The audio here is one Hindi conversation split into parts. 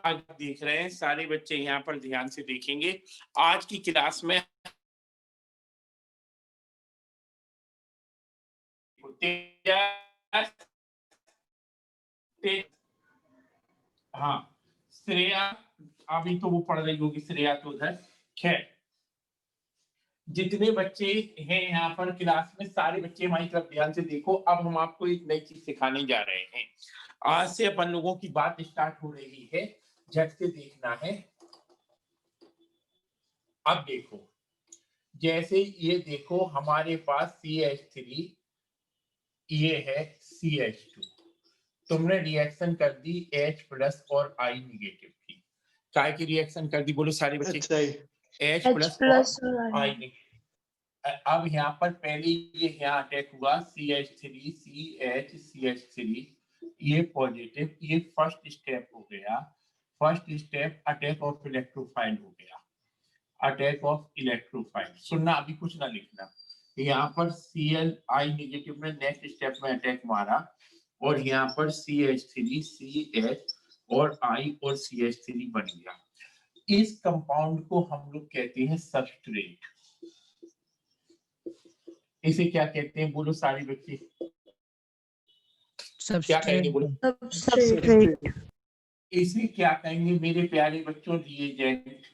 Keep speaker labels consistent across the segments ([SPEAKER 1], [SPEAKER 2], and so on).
[SPEAKER 1] आज देख रहे हैं सारे बच्चे यहाँ पर ध्यान से देखेंगे। आज की क्लास में हाँ, श्रेया अभी तो वो पढ़ रही होगी, श्रेया तो उधर। खैर, जितने बच्चे हैं यहाँ पर क्लास में, सारे बच्चे हमारी तरफ ध्यान से देखो। अब हम आपको एक नई चीज सिखाने जा रहे हैं। आज से अपन लोगों की बात स्टार्ट हो रही है, झट से देखना है। अब देखो, जैसे ये देखो हमारे पास CH3, ये है CH2। तुमने रिएक्शन कर दी H+ और I नेगेटिव की। काय की रिएक्शन कर दी, बोलो सारे बच्चे। H+ और I नेगेटिव। अब यहाँ पर पहले ये यहाँ अटैक हुआ CH3 CH CH3, ये पॉजिटिव, ये फर्स्ट स्टेप हो गया। First step attack of electrophile हो गया, अटैक ऑफ इलेक्ट्रोफाइल। सुनना, अभी कुछ ना लिखना। यहाँ पर Cl नेगेटिव में नेक्स्ट स्टेप में अटैक मारा, और यहाँ पर CH3 CH और I और CH3 बन गया। इस कंपाउंड को हम लोग कहते हैं सबस्ट्रेट। इसे क्या कहते हैं, बोलो सारे बच्चे। क्या कहेंगे, बोलो।
[SPEAKER 2] सबस्ट्रेट।
[SPEAKER 1] इसे क्या कहेंगे मेरे प्यारे बच्चों, रिएजेंट।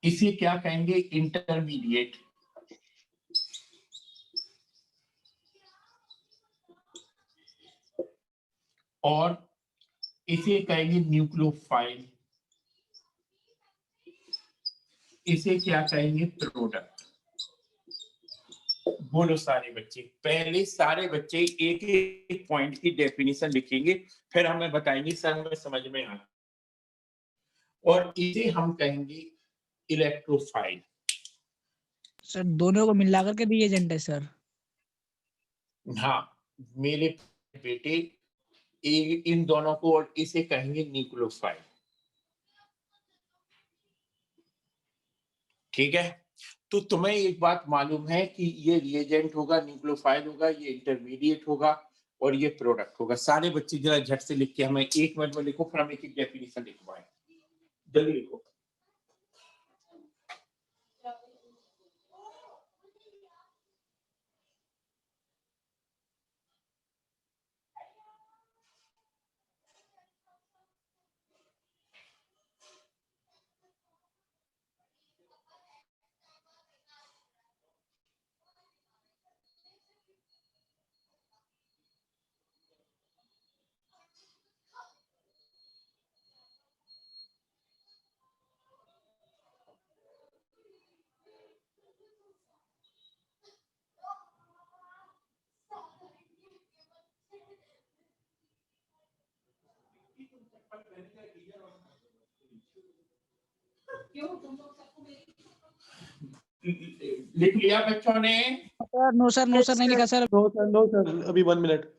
[SPEAKER 1] इसे क्या कहेंगे, इंटरमीडिएट। और इसे कहेंगे न्यूक्लियोफाइल। इसे क्या कहेंगे, प्रोडक्ट। बोलो सारे बच्चे। पहले सारे बच्चे एक एक पॉइंट की डेफिनेशन लिखेंगे, फिर हमें बताएंगे सर हमें समझ में आ। और इसे हम कहेंगे इलेक्ट्रोफाइल।
[SPEAKER 3] सर दोनों को मिला करके रिएजेंट है सर।
[SPEAKER 1] हाँ मेरे बेटे, इन दोनों को, और इसे कहेंगे न्यूक्लियोफाइल। ठीक है, तो तुम्हें एक बात मालूम है कि ये रिएजेंट होगा, न्यूक्लियोफाइल होगा, ये इंटरमीडिएट होगा, और ये प्रोडक्ट होगा। सारे बच्चे जरा झट से लिख के हमें 1 मिनट में लिखो, फिर हम एक एक डेफिनेशन लिखवाएं। जल्दी लिखो। लिख लिया बच्चों ने?
[SPEAKER 3] नो सर नहीं लिखा सर।
[SPEAKER 2] नो सर, अभी 1 मिनट।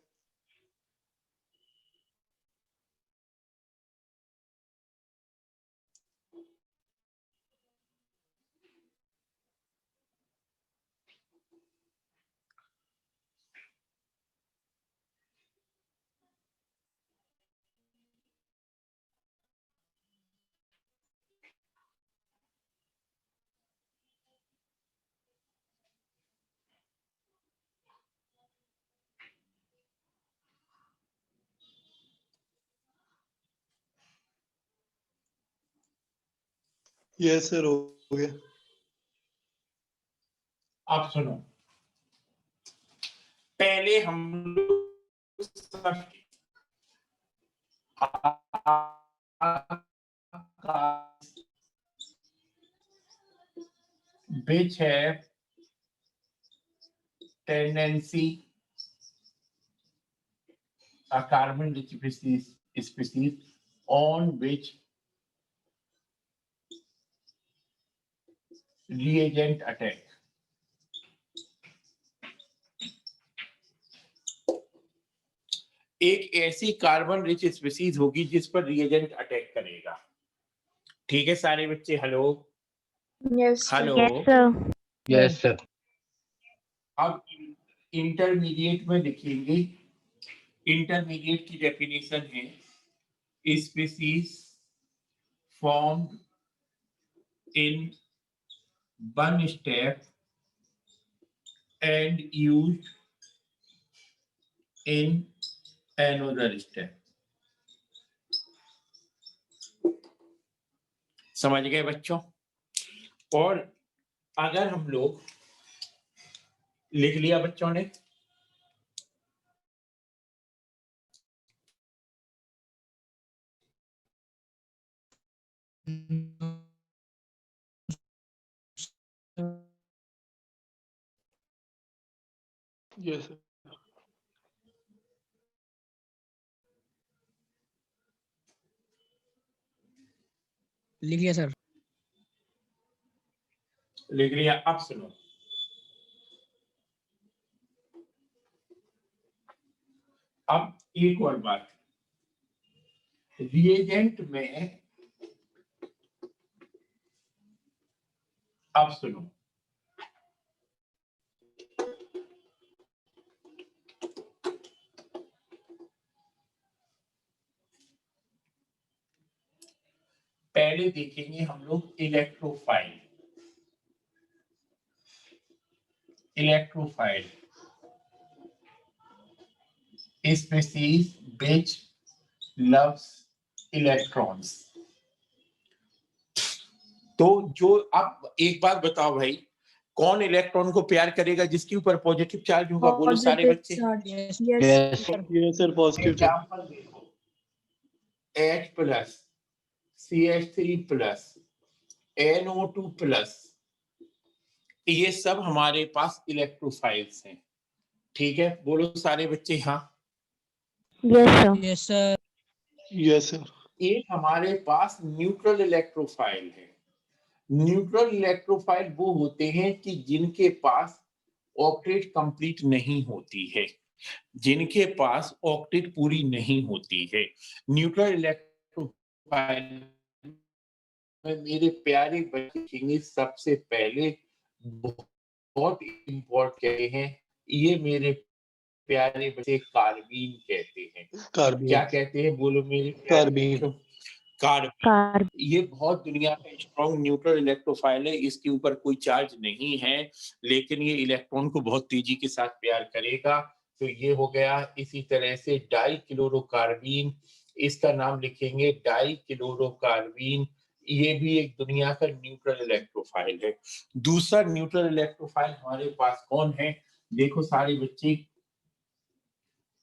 [SPEAKER 2] यस सर, हो गया।
[SPEAKER 1] आप सुनो, पहले हम which have tendency, a carbon rich species on which reagent attack. एक ऐसी कार्बन रिच स्पीसीज होगी जिस पर रिएजेंट अटैक करेगा। ठीक है सारे बच्चे, hello.
[SPEAKER 2] Yes
[SPEAKER 1] hello.
[SPEAKER 4] Yes sir.
[SPEAKER 1] अब इंटरमीडिएट में लिखेंगे। इंटरमीडिएट की डेफिनेशन है species formed in one step and used in another step. समझ गए बच्चों? और अगर हम लोग लिख लिया बच्चों ने,
[SPEAKER 2] Yes, sir.
[SPEAKER 3] लिख लिया सर।
[SPEAKER 1] लिख लिया। अब सुनो, अब एक और बात, रिएजेंट में, अब सुनो, पहले देखेंगे हम लोग electrophile. Electrophile species which loves electrons। तो जो, अब एक बात बताओ भाई, कौन इलेक्ट्रॉन को प्यार करेगा जिसके ऊपर पॉजिटिव चार्ज होगा? बोलो सारे बच्चे।
[SPEAKER 3] Yes,
[SPEAKER 4] Yes, sir.
[SPEAKER 2] Yes, sir. Positive charge.
[SPEAKER 1] Example देखो, H plus, CH3 plus, NO2 plus, ये सब हमारे पास इलेक्ट्रोफाइल्स हैं। ठीक है, बोलो सारे बच्चे हाँ।
[SPEAKER 3] yes sir.
[SPEAKER 2] Yes, sir.
[SPEAKER 1] एक हमारे पास न्यूट्रल इलेक्ट्रोफाइल है। न्यूट्रल इलेक्ट्रोफाइल वो होते हैं कि जिनके पास ऑक्टेट कंप्लीट नहीं होती है, जिनके पास ऑक्टेट पूरी नहीं होती है। न्यूट्रल इलेक्ट्रोफाइल में मेरे प्यारे बच्चे सबसे पहले बहुत इम्पोर्टेंट कहते हैं, ये मेरे प्यारे बच्चे कार्बीन कहते हैं।
[SPEAKER 2] Carbene.
[SPEAKER 1] क्या कहते हैं? बोलो मेरे प्यारे
[SPEAKER 2] कार्बीन।
[SPEAKER 1] बच्चों। कार्बन। ये बहुत दुनिया का स्ट्रॉन्ग न्यूट्रल इलेक्ट्रोफाइल है, इसके ऊपर कोई चार्ज नहीं है, लेकिन ये इलेक्ट्रॉन को बहुत तेजी के साथ प्यार करेगा। तो ये हो गया। इसी तरह से डाई क्लोरोकार्बीन, इसका नाम लिखेंगे डाई क्लोरोकार्बीन, ये भी एक दुनिया का न्यूट्रल इलेक्ट्रोफाइल है। दूसरा न्यूट्रल इलेक्ट्रोफाइल हमारे पास कौन है? देखो सारे बच्चे,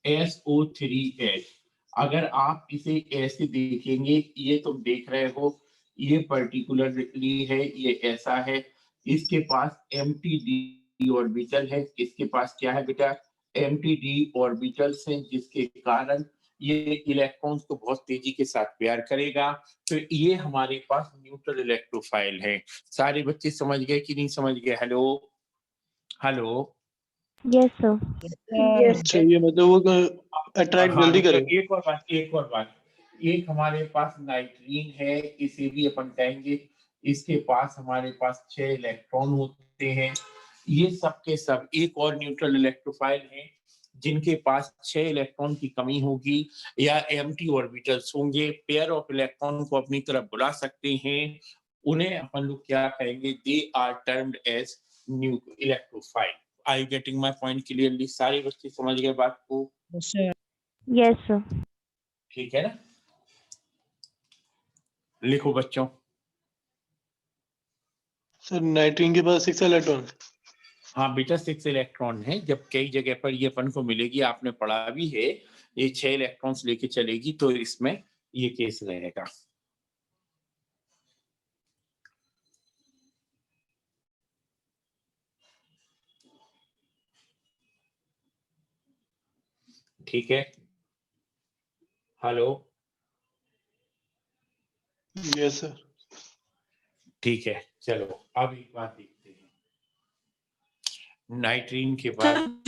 [SPEAKER 1] SO3H। अगर आप इसे ऐसे देखेंगे, ये तुम देख रहे हो, ये पर्टिकुलरली है, ये ऐसा है, इसके पास एम्प्टी ऑर्बिटल है। इसके पास क्या है बेटा? एम्प्टी ऑर्बिटल्स हैं, जिसके कारण ये इलेक्ट्रॉन्स को बहुत तेजी के साथ प्यार करेगा। तो ये हमारे पास न्यूट्रल इलेक्ट्रोफाइल है। सारे बच्चे समझ गए कि नहीं समझ गए? Hello hello.
[SPEAKER 3] Yes,
[SPEAKER 2] अच्छा, ये मतलब वो अट्रैक्ट
[SPEAKER 1] हाँ
[SPEAKER 2] जल्दी
[SPEAKER 1] तो
[SPEAKER 2] करेगा।
[SPEAKER 1] एक और बात, एक हमारे पास नाइट्रीन है, इसे भी अपन कहेंगे। इसके पास हमारे पास 6 इलेक्ट्रॉन होते हैं। ये सब के सब एक और न्यूट्रल इलेक्ट्रोफाइल हैं, जिनके पास 6 इलेक्ट्रॉन की कमी होगी या एम्प्टी ऑर्बिटल्स होंगे। पेयर ऑफ इलेक्ट्रॉन को अपनी तरफ बुला सकते हैं, उन्हें अपन लोग क्या कहेंगे? They are termed as new electrophile. Are you getting my point clearly? सारे बच्चे समझ गए बात को?
[SPEAKER 3] yes sir.
[SPEAKER 5] Yes, sir.
[SPEAKER 1] ठीक है ना? लिखो बच्चों।
[SPEAKER 2] सर नाइट्रीन के पास 6 इलेक्ट्रॉन।
[SPEAKER 1] हाँ बेटा, 6 इलेक्ट्रॉन है। जब कई जगह पर ये अपन को मिलेगी, आपने पढ़ा भी है, ये 6 इलेक्ट्रॉन्स लेके चलेगी, तो इसमें ये केस रहेगा। ठीक है। हेलो।
[SPEAKER 2] Yes sir.
[SPEAKER 1] ठीक है, चलो अब एक बात देखते हैं। नाइट्रीन के बाद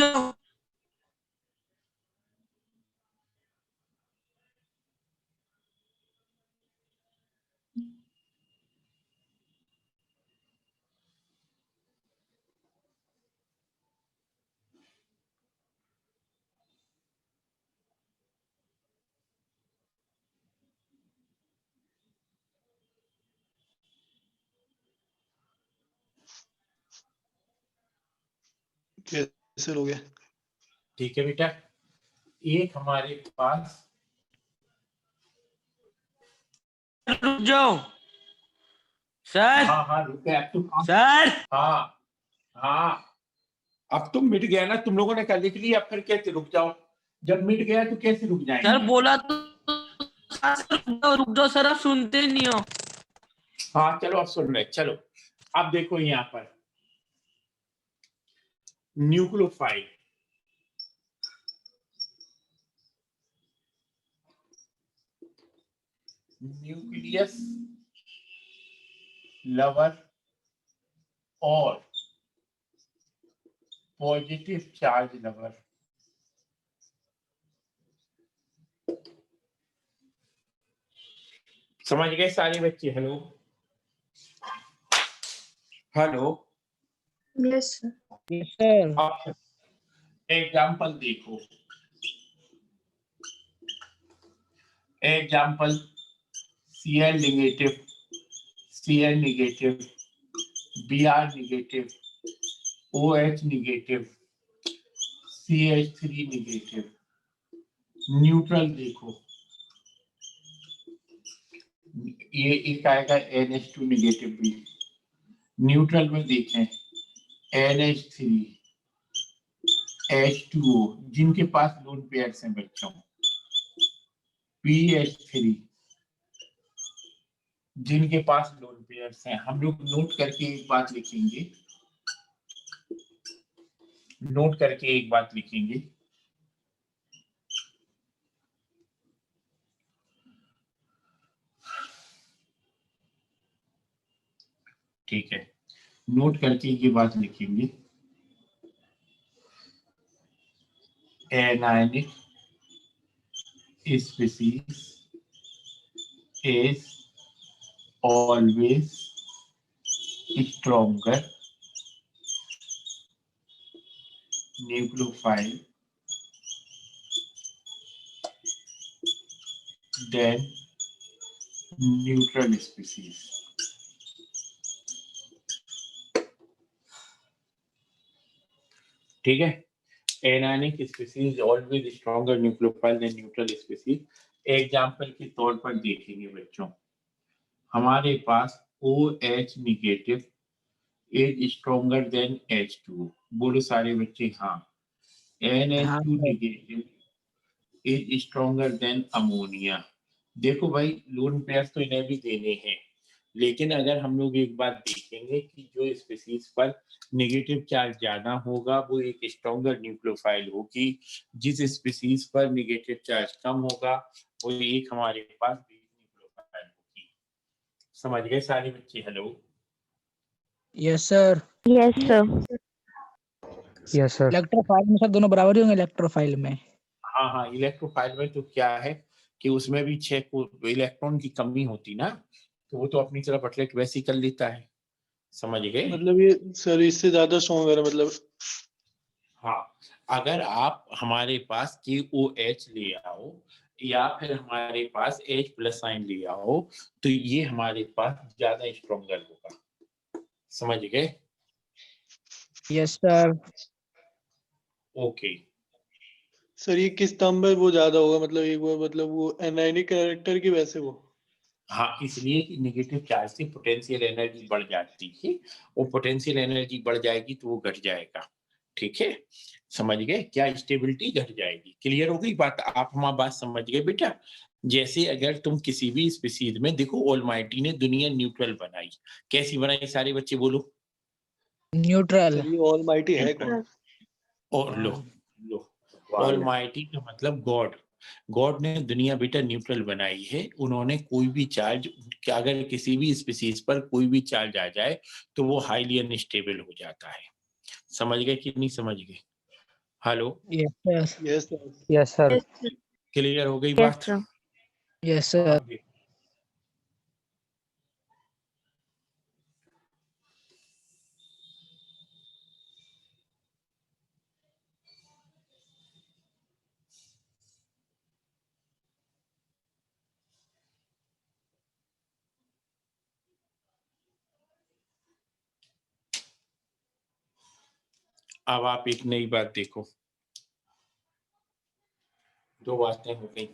[SPEAKER 2] कैंसिल हो गया।
[SPEAKER 1] ठीक है बेटा, एक हमारे पास
[SPEAKER 5] रुक जाओ सर।
[SPEAKER 1] हाँ रुक गया अब तो
[SPEAKER 5] सर
[SPEAKER 1] हाँ हाँ, अब तो मिट गया ना, तुम लोगों ने कर लिख लिया, अब फिर कैसे रुक जाओ? जब मिट गया तो कैसे रुक
[SPEAKER 5] सर
[SPEAKER 1] जाएंगे?
[SPEAKER 5] बोला तो रुक जाओ सर, आप सुनते नहीं हो।
[SPEAKER 1] हाँ चलो अब सुन रहे, चलो अब देखो यहाँ पर न्यूक्लियोफाइल, न्यूक्लियस लवर और पॉजिटिव चार्ज लवर। समझ गए सारे बच्चे? Hello hello,
[SPEAKER 6] yes sir.
[SPEAKER 3] Yes sir.
[SPEAKER 1] अब एग्जाम्पल देखो, example Cl negative, Cl negative, Br negative, OH negative, CH3 negative. Neutral देखो, ये एक आएगा NH2 नेगेटिव भी। न्यूट्रल में देखें NH3, H2O जिनके पास लोन पेयर्स हैं बच्चों, PH3 जिनके पास लोन पेयर्स हैं। हम लोग नोट करके एक बात लिखेंगे, नोट करके एक बात लिखेंगे, ठीक है, नोट करके ये बात लिखेंगे, anionic species is always stronger nucleophile than neutral species। ठीक है, anionic species always stronger nucleophile than neutral species. Example के तौर पर देखेंगे बच्चों, हमारे पास OH negative is stronger than H2। बोलो सारे बच्चे हाँ।
[SPEAKER 3] हाँ
[SPEAKER 1] NH2
[SPEAKER 3] sir.
[SPEAKER 1] Negative is stronger than ammonia. देखो भाई, लोन पेयर्स तो इन्हें भी देने हैं, लेकिन अगर हम लोग एक बात देखेंगे कि जो स्पीसीज पर नेगेटिव चार्ज ज्यादा होगा वो एक स्ट्रॉन्गर न्यूक्लियोफाइल होगी, जिस स्पीसीज पर नेगेटिव चार्ज कम होगा वो एक हमारे पास वीक न्यूक्लियोफाइल होगी। समझ गए सारे बच्चे? Hello
[SPEAKER 3] yes sir.
[SPEAKER 6] Yes sir.
[SPEAKER 4] Yes sir.
[SPEAKER 3] Electrophile में सर दोनों बराबर ही होंगे इलेक्ट्रोफाइल में।
[SPEAKER 1] हाँ हाँ, इलेक्ट्रोफाइल में तो क्या है कि उसमें भी 6 इलेक्ट्रॉन की कमी होती ना, तो वो तो अपनी तरफ अट्रैक्ट वैसे ही कर लेता है। समझ गए?
[SPEAKER 2] मतलब ये सर इससे ज्यादा स्ट्रॉन्ग है मतलब।
[SPEAKER 1] हाँ, अगर आप हमारे पास KOH ले आओ या फिर हमारे पास H प्लस साइन ले आओ तो ये हमारे पास ज्यादा स्ट्रॉन्गर होगा। समझ गए?
[SPEAKER 3] Yes sir.
[SPEAKER 1] ओके,
[SPEAKER 2] सर ये किस टर्म में वो ज्यादा होगा, मतलब एक वो मतलब वो एनायनिक कैरेक्टर की वैसे वो।
[SPEAKER 1] हाँ, इसलिए कि नेगेटिव चार्ज से पोटेंशियल एनर्जी बढ़ जाती है, वो पोटेंशियल एनर्जी बढ़ जाएगी तो वो घट जाएगा। ठीक है, समझ गए? क्या स्टेबिलिटी घट जाएगी। क्लियर हो गई बात? आप हमारी बात समझ गए बेटा? जैसे अगर तुम किसी भी स्पीसीज में देखो, ऑलमाइटी ने दुनिया न्यूट्रल बनाई, कैसी बनाई सारे बच्चे बोलो?
[SPEAKER 3] न्यूट्रल।
[SPEAKER 2] सर ये ऑलमाइटी है कौन?
[SPEAKER 1] और लो लो, ऑलमाइटी का मतलब गॉड। गॉड ने दुनिया बेटा न्यूट्रल बनाई है। उन्होंने कोई भी चार्ज, अगर किसी भी स्पीसीज पर कोई भी चार्ज आ जाए तो वो हाईली अनस्टेबल हो जाता है। समझ गए कि नहीं समझ गए? Hello,
[SPEAKER 3] yes sir.
[SPEAKER 2] Yes sir.
[SPEAKER 4] Yes sir.
[SPEAKER 1] Clear हो गई
[SPEAKER 6] यस
[SPEAKER 1] बात?
[SPEAKER 6] सर।
[SPEAKER 3] Yes sir.
[SPEAKER 1] हाँ, देखो। अब आप एक नई बात देखो, दो बातें हो गई।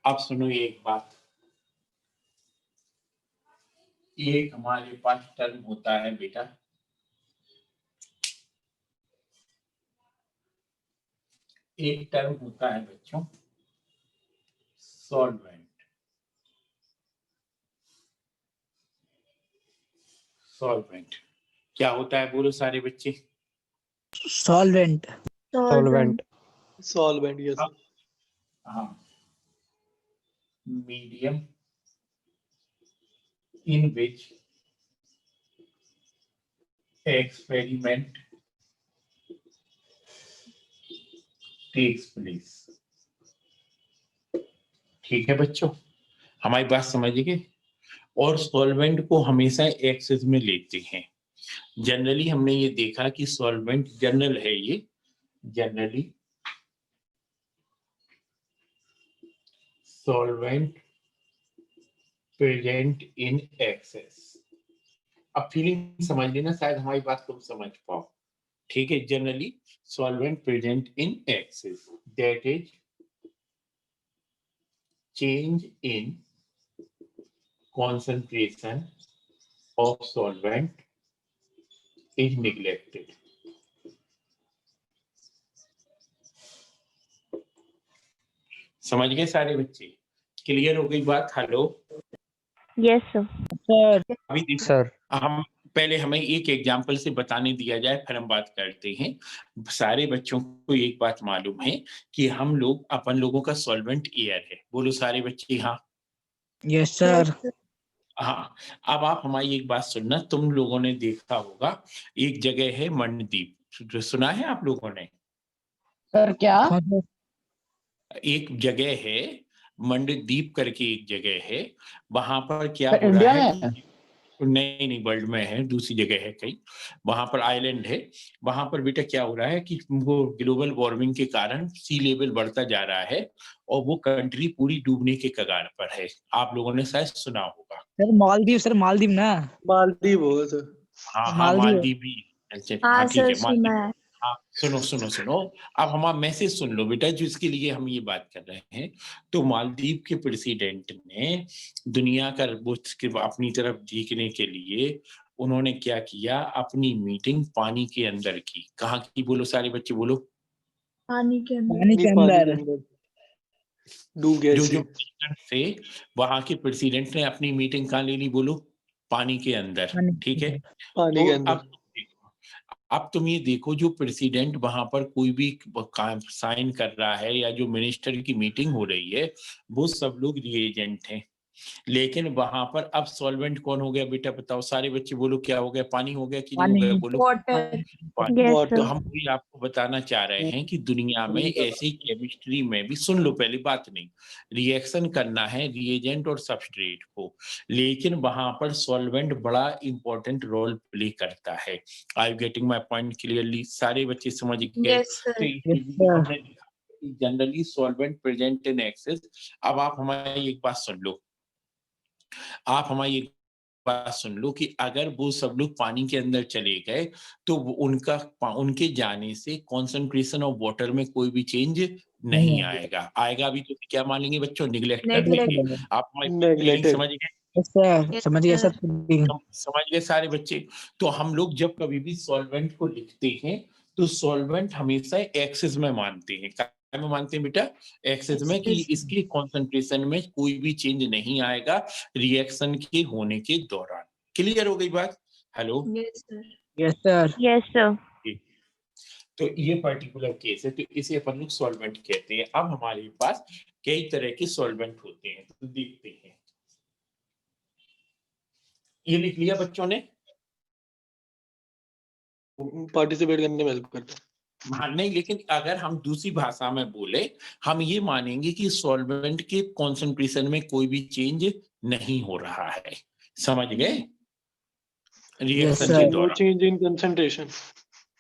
[SPEAKER 1] अब सुनो ये एक बात, एक हमारे पास टर्म होता है बेटा, एक टर्म होता है बच्चों सॉल्वेंट। सॉल्वेंट क्या होता है बोलो सारे बच्चे?
[SPEAKER 3] Solvent.
[SPEAKER 4] Solvent
[SPEAKER 2] solvent, yes sir.
[SPEAKER 1] हाँ, medium in which experiment takes place। ठीक है बच्चों, हमारी बात समझिए। और सॉल्वेंट को हमेशा एक्सेस में लेते हैं। जनरली हमने ये देखा कि सॉल्वेंट जनरल है, ये generally solvent present in excess. अब फीलिंग समझ लेना, शायद हमारी बात तुम समझ पाओ। ठीक है, generally solvent present in excess, that is change in concentration of solvent is neglected। समझ गए सारे बच्चे? क्लियर हो गई बात? Hello,
[SPEAKER 6] Yes, sir.
[SPEAKER 3] सर
[SPEAKER 1] अभी देखो,
[SPEAKER 4] सर
[SPEAKER 1] हम पहले हमें एक एग्जांपल से बताने दिया जाए, फिर हम बात करते हैं। सारे बच्चों को एक बात मालूम है कि हम लोग, अपन लोगों का सॉल्वेंट एयर है। बोलो सारे बच्चे हाँ।
[SPEAKER 3] Yes sir.
[SPEAKER 1] हाँ, अब आप हमारी एक बात सुनना, तुम लोगों ने देखा होगा एक जगह है मंडदीप, जो सुना है आप लोगों ने?
[SPEAKER 5] सर क्या?
[SPEAKER 3] कौन सा?
[SPEAKER 1] एक जगह है मंडदीप करके, एक जगह है, वहां पर क्या
[SPEAKER 5] सर
[SPEAKER 1] हो रहा
[SPEAKER 5] इंडिया
[SPEAKER 1] है
[SPEAKER 5] में?
[SPEAKER 1] कि नहीं नहीं, वर्ल्ड में है, दूसरी जगह है कहीं, वहां पर आइलैंड है। वहां पर बेटा क्या हो रहा है कि वो ग्लोबल वार्मिंग के कारण सी लेवल बढ़ता जा रहा है और वो कंट्री पूरी डूबने के कगार पर है। आप लोगों ने शायद सुना होगा।
[SPEAKER 3] सर मालदीव, सर मालदीव ना?
[SPEAKER 2] मालदीव होगा सर।
[SPEAKER 1] हाँ हाँ,
[SPEAKER 3] मालदीव।
[SPEAKER 1] मालदीव भी। अच्छा,
[SPEAKER 6] हाँ
[SPEAKER 1] हाँ ठीक
[SPEAKER 6] सर,
[SPEAKER 1] है,
[SPEAKER 6] सुना
[SPEAKER 1] मालदीव।
[SPEAKER 6] है।
[SPEAKER 1] हाँ, सुनो सुनो सुनो, अब हमारा मैसेज सुन लो बेटा, जिसके लिए हम ये बात कर रहे हैं। तो मालदीव के प्रेसिडेंट ने दुनिया का वो अपनी तरफ देखने के लिए उन्होंने क्या किया, अपनी मीटिंग पानी के अंदर की। कहाँ की बोलो सारे बच्चे बोलो?
[SPEAKER 6] पानी के अंदर।
[SPEAKER 3] पानी के
[SPEAKER 2] पानी के
[SPEAKER 3] अंदर।
[SPEAKER 2] अंदर डूब गया
[SPEAKER 1] जो
[SPEAKER 2] इससे।
[SPEAKER 1] जो प्रेसिडेंट थे, वहां के प्रेसिडेंट ने अपनी मीटिंग कहाँ ले ली बोलो? पानी के अंदर।
[SPEAKER 3] पानी के
[SPEAKER 1] ठीक है,
[SPEAKER 3] अंदर।
[SPEAKER 2] पानी
[SPEAKER 1] तो
[SPEAKER 2] के अंदर।
[SPEAKER 1] अब तुम ये देखो, जो प्रेसिडेंट वहां पर कोई भी साइन कर रहा है या जो मिनिस्टर की मीटिंग हो रही है, वो सब लोग रिएजेंट हैं। लेकिन वहां पर अब सॉल्वेंट कौन हो गया बेटा? बताओ सारे बच्चे बोलो, क्या हो गया? पानी हो गया कि नहीं हो
[SPEAKER 3] पानी।
[SPEAKER 1] गया बोलो?
[SPEAKER 6] वाटर।
[SPEAKER 1] पानी।
[SPEAKER 6] Yes
[SPEAKER 2] water.
[SPEAKER 1] तो
[SPEAKER 6] सर।
[SPEAKER 1] हम भी आपको बताना चाह रहे हैं कि दुनिया में ऐसी केमिस्ट्री में भी, सुन लो पहली बात, नहीं रिएक्शन करना है रिएजेंट और सबस्ट्रेट को, लेकिन वहां पर सॉल्वेंट बड़ा इंपॉर्टेंट रोल प्ले करता है। I getting my point clearly? सारे बच्चे समझ गए?
[SPEAKER 6] यस
[SPEAKER 1] तो
[SPEAKER 6] सर।
[SPEAKER 3] यस
[SPEAKER 1] इसीलिए
[SPEAKER 3] सर।
[SPEAKER 1] हमने generally solvent present in excess. अब आप हमारी एक बात सुन लो, आप हमारी एक बात सुन लो कि अगर वो सब लोग पानी के अंदर चले गए तो उनके जाने से कंसंट्रेशन ऑफ वाटर में कोई भी चेंज नहीं आएगा। आएगा भी तो क्या मान लेंगे बच्चों? निगलेक्ट कर
[SPEAKER 6] नेगलेक्ट।
[SPEAKER 1] देंगे। आप हमारी फीलिंग
[SPEAKER 2] नेगलेक्टेड।
[SPEAKER 1] समझ गए?
[SPEAKER 3] यस सर,
[SPEAKER 6] यस
[SPEAKER 3] समझ गया
[SPEAKER 6] सर।
[SPEAKER 3] सर।
[SPEAKER 1] समझ गए सारे बच्चे? तो हम लोग जब कभी भी सॉल्वेंट को लिखते हैं तो सॉल्वेंट हमेशा एक्सेस में मानते हैं। क्या में मानते हैं बेटा? एक्सेस में, कि इसके कंसंट्रेशन में कोई भी चेंज नहीं आएगा रिएक्शन के होने के दौरान। क्लियर हो गई बात? Hello,
[SPEAKER 6] yes sir.
[SPEAKER 3] Yes sir.
[SPEAKER 6] Yes sir.
[SPEAKER 1] तो ये पर्टिकुलर केस है, तो इसे अपन लोग सॉल्वेंट कहते हैं। अब हमारे पास कई तरह के सॉल्वेंट होते हैं, तो देखते हैं। ये लिख लिया बच्चों ने?
[SPEAKER 2] पार्टिसिपेट करने में हेल्प करता है।
[SPEAKER 1] हाँ, नहीं, लेकिन अगर हम दूसरी भाषा में बोले, हम ये मानेंगे कि सॉल्वेंट के कंसंट्रेशन में कोई भी चेंज नहीं हो रहा है। समझ गए?
[SPEAKER 3] यस
[SPEAKER 1] रिएक्शन के
[SPEAKER 3] सर।
[SPEAKER 2] नो
[SPEAKER 1] दौरान।
[SPEAKER 2] Change in concentration.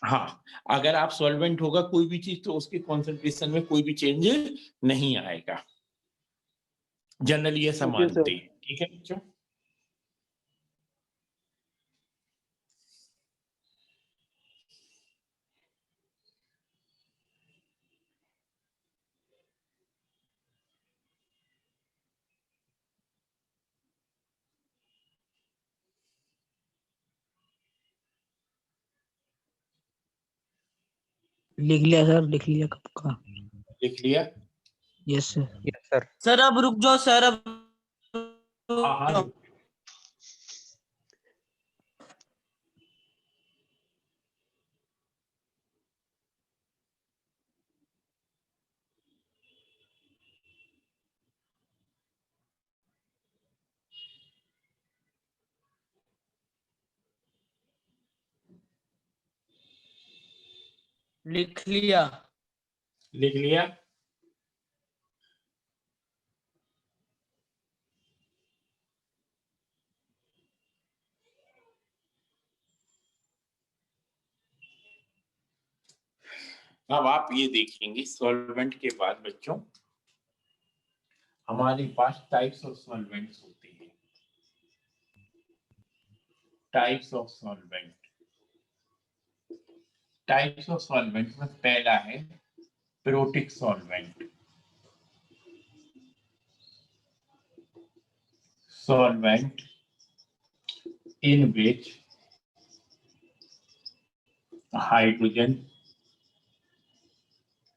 [SPEAKER 1] हाँ, अगर आप सॉल्वेंट होगा कोई भी चीज तो उसके कंसंट्रेशन में कोई भी चेंज नहीं आएगा। जनरली ऐसा
[SPEAKER 2] ओके
[SPEAKER 1] मानते
[SPEAKER 2] सर।
[SPEAKER 1] हैं। ठीक है बच्चों?
[SPEAKER 3] लिख लिया सर, लिख लिया कब का।
[SPEAKER 1] लिख लिया?
[SPEAKER 3] Yes sir.
[SPEAKER 4] Yes sir.
[SPEAKER 5] Sir अब रुक जाओ सर, अब
[SPEAKER 1] हाँ हाँ
[SPEAKER 5] रुक लिख लिया।
[SPEAKER 1] लिख लिया? अब आप ये देखेंगे सॉल्वेंट के बाद बच्चों हमारे पास टाइप्स ऑफ सॉल्वेंट्स होते हैं। Types of solvent, types of solvent में पहला है protic solvent. Solvent in which hydrogen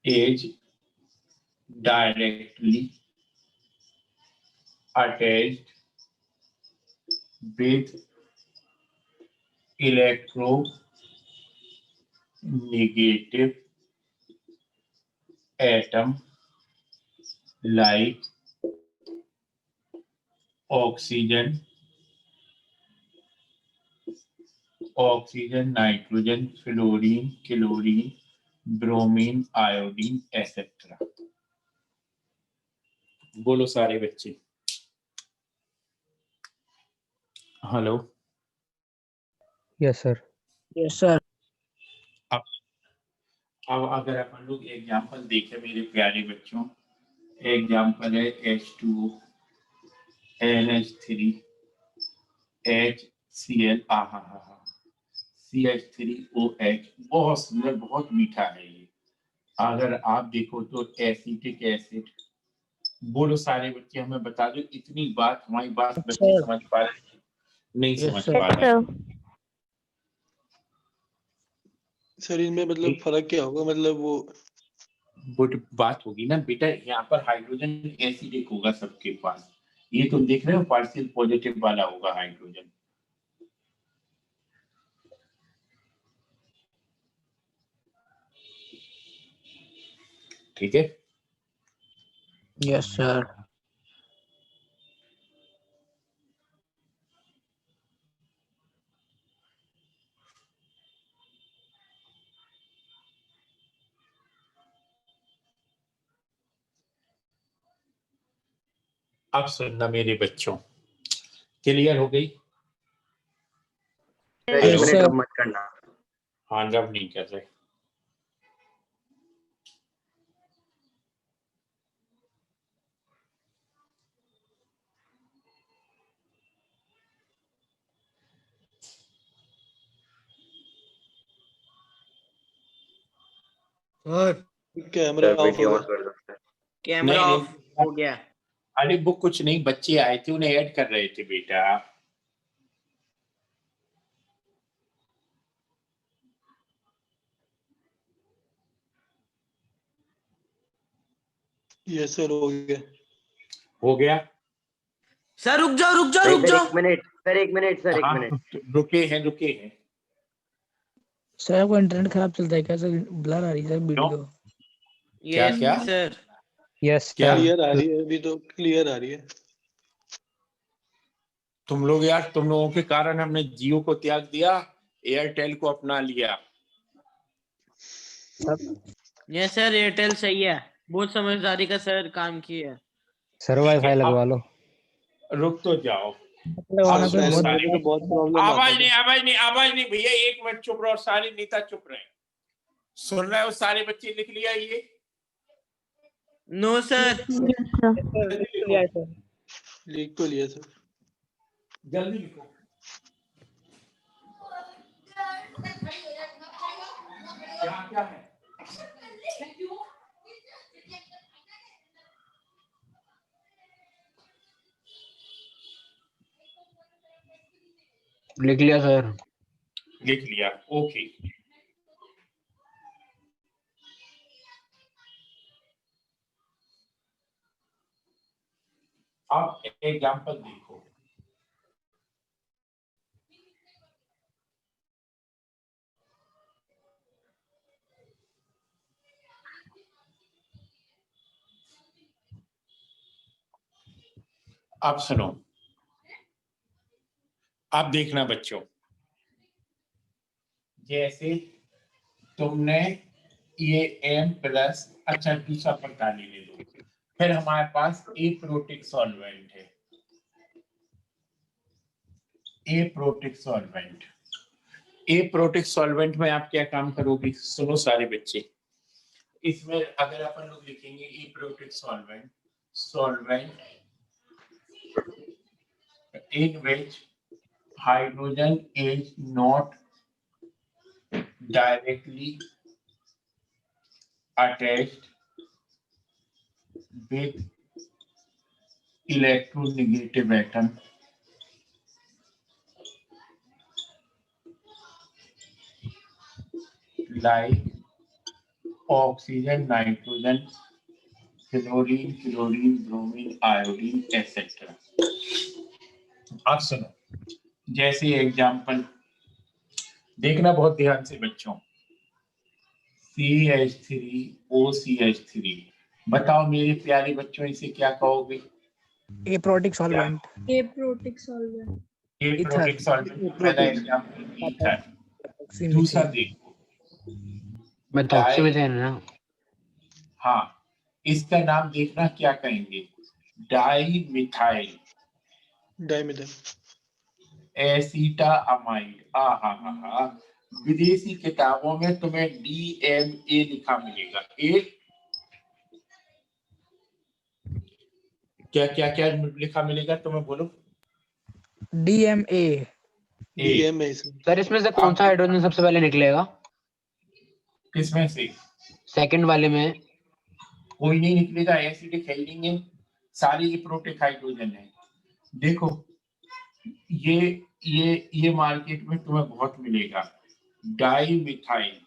[SPEAKER 1] is directly attached with electronegative atom like oxygen, nitrogen, fluorine, chlorine, bromine, iodine, etc. बोलो सारे बच्चे। Hello.
[SPEAKER 4] Yes sir.
[SPEAKER 3] Yes sir.
[SPEAKER 1] अब अगर अपन लोग एग्जाम्पल देखें मेरे प्यारे बच्चों, एग्जाम्पल है H2O, NH3, HCl, CH3OH, बहुत सुंदर, बहुत मीठा है ये। अगर आप देखो तो एसिटिक एसिड। बोलो सारे बच्चे, हमें बता दो इतनी बात, हमारी बात बच्चे समझ पा रहे हैं? नहीं
[SPEAKER 3] Yes,
[SPEAKER 1] समझ
[SPEAKER 3] sir.
[SPEAKER 1] पा रहे हैं?
[SPEAKER 2] सर इनमें मतलब फर्क क्या होगा, मतलब वो
[SPEAKER 1] बात होगी ना बेटा, यहाँ पर हाइड्रोजन एसिडिक होगा सबके पास, ये तुम देख रहे हो पार्शियल पॉजिटिव वाला होगा हाइड्रोजन। ठीक है?
[SPEAKER 3] Yes, sir.
[SPEAKER 1] अब सुनना मेरे बच्चों, क्लियर हो गई?
[SPEAKER 3] Yes, sir.
[SPEAKER 7] मत करना।
[SPEAKER 1] हाँ, रब नहीं कर रहे।
[SPEAKER 2] कैमरा ऑफ
[SPEAKER 7] वीडियो
[SPEAKER 2] हो
[SPEAKER 7] ऑन कर दो।
[SPEAKER 5] कैमरा
[SPEAKER 1] नहीं,
[SPEAKER 5] ऑफ हो गया।
[SPEAKER 1] अरे वो कुछ नहीं, बच्चे आए थे उन्हें ऐड कर रहे थे बेटा।
[SPEAKER 2] यस सर, हो गया।
[SPEAKER 1] हो गया?
[SPEAKER 5] सर रुक जाओ, रुक जाओ, रुक जाओ।
[SPEAKER 7] एक मिनट सर, एक मिनट सर, एक
[SPEAKER 1] हाँ,
[SPEAKER 7] मिनट।
[SPEAKER 1] रुके हैं, रुके हैं।
[SPEAKER 3] सर आपका इंटरनेट खराब चलता है क्या सर? ब्लर आ रही है सर वीडियो।
[SPEAKER 1] क्या
[SPEAKER 5] यस
[SPEAKER 1] क्या?
[SPEAKER 5] सर।
[SPEAKER 4] यस
[SPEAKER 1] क्या?
[SPEAKER 4] सर।
[SPEAKER 2] क्लियर आ रही है, अभी तो क्लियर आ रही है।
[SPEAKER 1] तुम लोग यार, तुम लोगों के कारण हमने जियो को त्याग दिया, एयरटेल को अपना लिया।
[SPEAKER 5] यस सर, एयरटेल सही है, बहुत समझदारी का सर काम किया है।
[SPEAKER 4] सर वाईफाई लगवा लो।
[SPEAKER 1] रुक तो जाओ।
[SPEAKER 3] लगवाना
[SPEAKER 2] सर
[SPEAKER 3] सर
[SPEAKER 2] पहले
[SPEAKER 3] बहुत
[SPEAKER 2] पहले तो बहुत प्रॉब्लम आता
[SPEAKER 1] आवाज
[SPEAKER 2] था।
[SPEAKER 1] नहीं, आवाज नहीं, आवाज नहीं भैया, एक मिनट चुप रहो, सारे नेता चुप रहे। सुन रहे हो सारे बच्चे? लिख लिया ये?
[SPEAKER 5] No sir.
[SPEAKER 1] जल्दी लिखो,
[SPEAKER 2] लिख तो लिया सर।
[SPEAKER 1] जल्दी लिखो। क्या क्या है?
[SPEAKER 4] लिख लिया सर।
[SPEAKER 1] लिख लिया, ओके। अब एग्जाम्पल देखो, अब सुनो, अब देखना बच्चों, जैसे तुमने ये m प्लस, अच्छा दूसरा प्रकार ले लो, फिर हमारे पास एप्रोटिक सॉल्वेंट है, एप्रोटिक सॉल्वेंट। एप्रोटिक सॉल्वेंट में आप क्या काम करोगे, सुनो सारे बच्चे, इसमें अगर अपन लोग लिखेंगे aprotic solvent, solvent in which hydrogen is not directly attached with electronegative atom like oxygen, nitrogen, chlorine, bromine, iodine, etc. अब सुनो, जैसे एग्जाम्पल देखना बहुत ध्यान से बच्चों, CH3OCH3, बताओ मेरे प्यारे बच्चों इसे क्या कहोगे?
[SPEAKER 3] Aprotic solvent.
[SPEAKER 6] Aprotic solvent.
[SPEAKER 1] Aprotic solvent, पहला एग्जाम्पल ईथर। दूसरा देखो,
[SPEAKER 5] मेथॉक्सीमीथेन है ना।
[SPEAKER 1] हाँ, इसका नाम देखना क्या कहेंगे, डाई मिथाइल एसीटामाइड। हा, विदेशी किताबों में तुम्हें DMA लिखा मिलेगा। क्या क्या क्या लिखा मिलेगा तुम्हें, बोलो।
[SPEAKER 3] DMA।
[SPEAKER 2] DMA
[SPEAKER 5] सर इसमें से कौन सा हाइड्रोजन सबसे पहले निकलेगा?
[SPEAKER 1] किसमें से?
[SPEAKER 5] सेकंड वाले में।
[SPEAKER 1] कोई नहीं निकलेगा, एसिडिक है ही नहीं है, सारी एप्रोटिक हाइड्रोजन है। देखो ये मार्केट में तुम्हें बहुत मिलेगा, डाई मिथाइल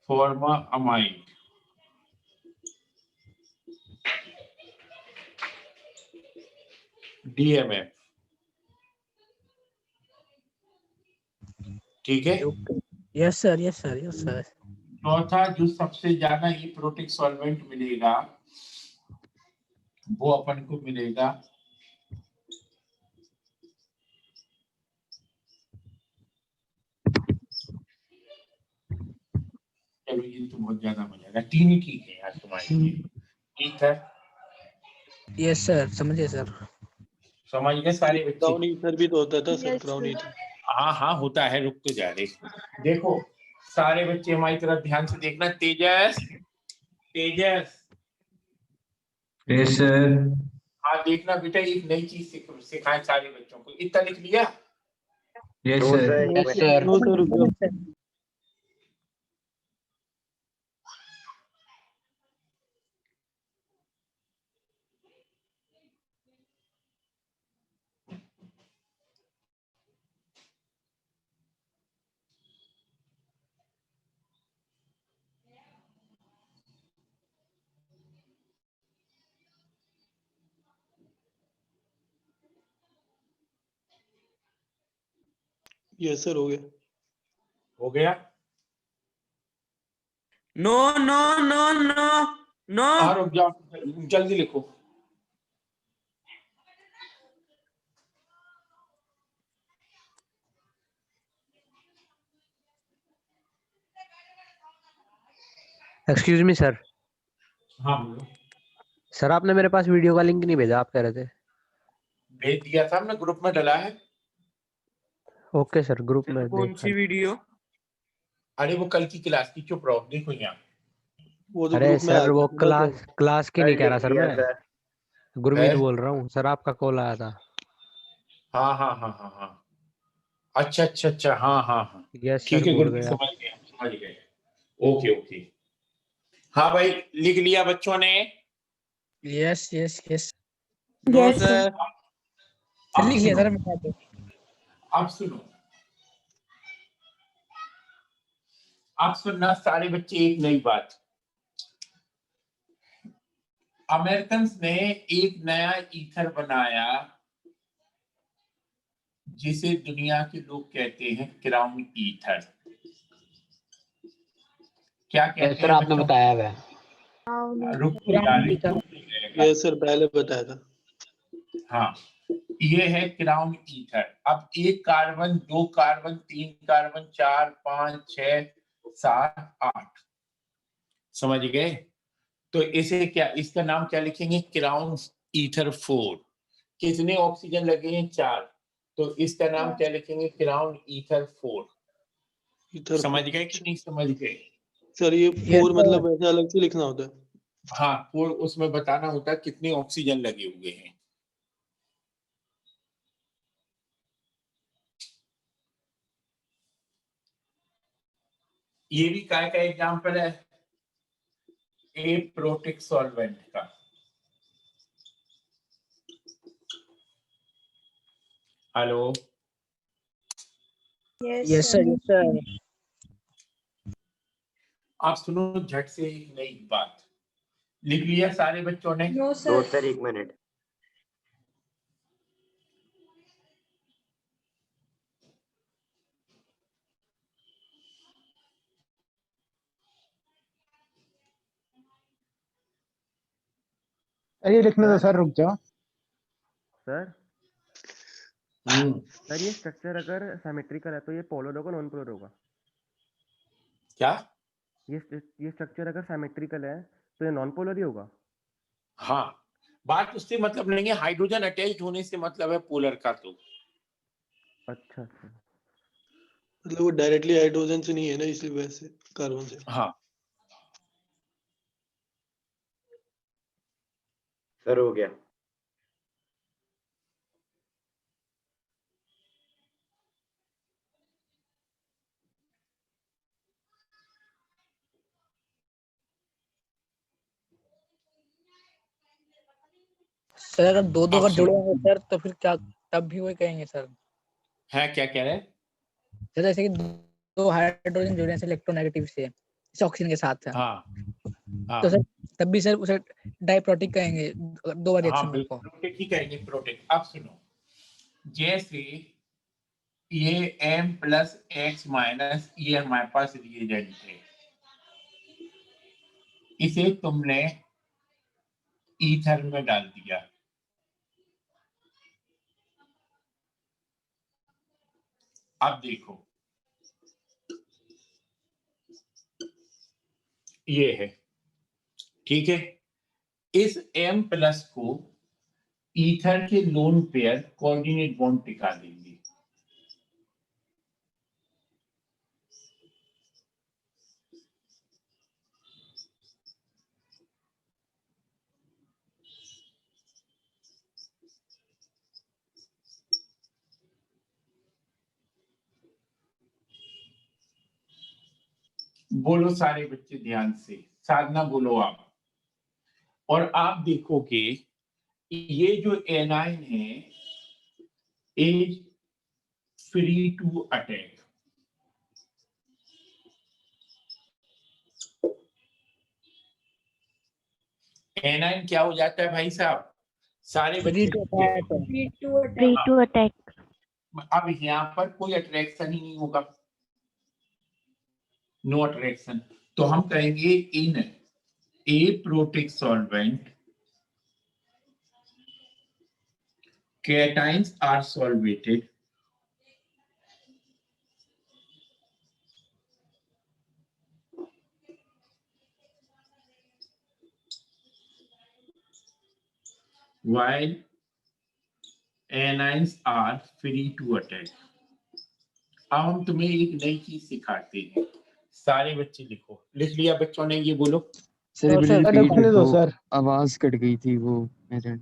[SPEAKER 1] फॉर्मामाइड, DMF, ठीक है।
[SPEAKER 3] Yes sir, yes sir, yes sir.
[SPEAKER 1] चौथा जो सबसे ज्यादा एप्रोटिक सॉल्वेंट मिलेगा वो अपन को मिलेगा चलो ये तो बहुत ज्यादा हो जाएगा, तीन ही ठीक है यार तुम्हारे लिए, ठीक है।
[SPEAKER 3] यस सर, समझिए सर।
[SPEAKER 1] समझ गए सारे बच्चे?
[SPEAKER 2] क्राउन ईथर भी तो होता था sir,
[SPEAKER 6] Yes,
[SPEAKER 2] crown
[SPEAKER 6] sir.
[SPEAKER 2] Ether.
[SPEAKER 1] हाँ होता है, रुक तो जा रहे। देखो सारे बच्चे हमारी तरफ ध्यान से देखना, तेजस, तेजस,
[SPEAKER 7] यस सर।
[SPEAKER 1] हाँ देखना बेटा, एक नई चीज सिखाएं सारे बच्चों को। इतना लिख लिया?
[SPEAKER 7] Yes sir.
[SPEAKER 5] Yes sir.
[SPEAKER 2] No sir, रुक जाओ। यस सर, हो गया।
[SPEAKER 1] हो गया?
[SPEAKER 5] No no no no no.
[SPEAKER 1] हाँ रुक जाओ, जल्दी लिखो।
[SPEAKER 4] Excuse me sir.
[SPEAKER 1] हाँ बोलो।
[SPEAKER 4] सर आपने मेरे पास वीडियो का लिंक नहीं भेजा, आप कह रहे थे।
[SPEAKER 1] भेज दिया था हमने, ग्रुप में डला है।
[SPEAKER 4] ओके सर, ग्रुप में
[SPEAKER 5] कौन सी वीडियो?
[SPEAKER 1] अरे वो कल की क्लास की, चुप रहो, देखो यहाँ।
[SPEAKER 2] वो तो
[SPEAKER 4] अरे
[SPEAKER 2] ग्रुप में आ
[SPEAKER 4] सर वो
[SPEAKER 2] गया था ना सर।
[SPEAKER 4] क्लास की नहीं कह रहा सर, मैं गुरमीत
[SPEAKER 1] है?
[SPEAKER 4] बोल रहा हूँ सर, आपका कॉल आया था।
[SPEAKER 1] हाँ, अच्छा, हाँ,
[SPEAKER 4] यस सर,
[SPEAKER 1] ठीक है,
[SPEAKER 4] भूल
[SPEAKER 1] गुरु
[SPEAKER 4] गया।
[SPEAKER 1] समझ गए। ओके। हाँ भाई, लिख लिया बच्चों ने?
[SPEAKER 3] Yes yes yes.
[SPEAKER 5] No
[SPEAKER 6] Yes, sir.
[SPEAKER 5] Sir.
[SPEAKER 1] अब
[SPEAKER 3] लिख लिया
[SPEAKER 1] सुनो,
[SPEAKER 3] सर मैं। अब सुनना सारे बच्चे, एक नई बात,
[SPEAKER 1] अमेरिकन ने एक नया ईथर बनाया जिसे दुनिया के लोग कहते हैं क्राउन ईथर। क्या कहते
[SPEAKER 8] सर
[SPEAKER 1] हैं
[SPEAKER 8] आपने
[SPEAKER 1] बच्चों?
[SPEAKER 8] बताया हुआ है।
[SPEAKER 1] रुको यार,
[SPEAKER 2] यस सर, पहले बताया था।
[SPEAKER 1] हाँ, ये है क्राउन ईथर। अब 1 कार्बन, 2 कार्बन, 3 कार्बन, 4, 5, 6, 7, 8, समझ गए? तो इसे क्या, इसका नाम क्या लिखेंगे? Crown ether 4। कितने ऑक्सीजन लगे हैं? 4। तो इसका नाम क्या लिखेंगे? Crown ether 4।
[SPEAKER 2] इधर
[SPEAKER 1] समझ गए कि नहीं समझ गए?
[SPEAKER 2] सर ये
[SPEAKER 3] Yes,
[SPEAKER 2] 4
[SPEAKER 3] sir.
[SPEAKER 2] मतलब ऐसे अलग से लिखना होता है?
[SPEAKER 1] हाँ, 4 उसमें बताना होता है कितने ऑक्सीजन लगे हुए हैं। ये भी काय का एग्जाम्पल है? ए प्रोटिक सॉल्वेंट का। Hello,
[SPEAKER 3] Yes, sir. Yes, sir.
[SPEAKER 1] आप सुनो झट से एक नई बात। लिख लिया सारे बच्चों ने?
[SPEAKER 6] No,
[SPEAKER 8] दो
[SPEAKER 6] sir.
[SPEAKER 8] Sir 1 minute.
[SPEAKER 3] अरे लिखने दो सर, रुक जाओ।
[SPEAKER 9] सर सर ये स्ट्रक्चर अगर सिमेट्रिकल है तो ये पोलर होगा नॉन पोलर होगा?
[SPEAKER 1] क्या?
[SPEAKER 9] ये स्ट्रक्चर अगर सिमेट्रिकल है तो ये नॉन पोलर ही होगा?
[SPEAKER 1] हाँ, बात उससे मतलब नहीं है, हाइड्रोजन अटैच होने से मतलब है पोलर का। तो
[SPEAKER 9] अच्छा अच्छा।
[SPEAKER 2] मतलब वो डायरेक्टली हाइड्रोजन से नहीं है ना, इसी वजह से कार्बन से।
[SPEAKER 1] हाँ,
[SPEAKER 8] सर हो गया।
[SPEAKER 3] सर अगर दो
[SPEAKER 1] अब
[SPEAKER 3] अगर जुड़े
[SPEAKER 1] सुनो।
[SPEAKER 3] होंगे सर तो फिर क्या, तब भी वही कहेंगे सर?
[SPEAKER 1] है क्या कह रहे हैं?
[SPEAKER 3] सर जैसे कि दो हाइड्रोजन जुड़े हैं इलेक्ट्रोनेगेटिव से, इस ऑक्सीजन के साथ है,
[SPEAKER 1] हाँ हाँ
[SPEAKER 3] तो सर तब भी सर उसे डाइप्रोटिक कहेंगे, दो बार
[SPEAKER 1] हाँ,
[SPEAKER 3] रिएक्शन को।
[SPEAKER 1] बिल्कुल प्रोटेक्ट ही कहेंगे, प्रोटेक्ट। अब सुनो, जैसे ये M+X- ये हमारे पास रिएजेंट है, इसे तुमने ईथर में डाल दिया। अब देखो, ये है, ठीक है। इस M+ को ईथर के लोन पेयर कोऑर्डिनेट बॉन्ड टिका देंगे। बोलो सारे बच्चे ध्यान से, साधना बोलो आप। और आप देखोगे ये जो एनाइन है is free to attack. Amine क्या हो जाता है भाई साहब? सारे बच्चे
[SPEAKER 3] Free to attack.
[SPEAKER 6] Free to attack.
[SPEAKER 10] Free to attack.
[SPEAKER 1] अब यहाँ पर कोई अट्रैक्शन ही नहीं होगा, नो अट्रैक्शन। तो हम कहेंगे in a protic solvent cations are solvated while anions are free to attack। अब हम तुम्हें एक नई चीज सिखाते हैं, सारे बच्चे लिखो। लिख लिया बच्चों ने? ये बोलो।
[SPEAKER 3] सर लिखने दो सर।
[SPEAKER 7] आवाज कट गई थी वो मेरे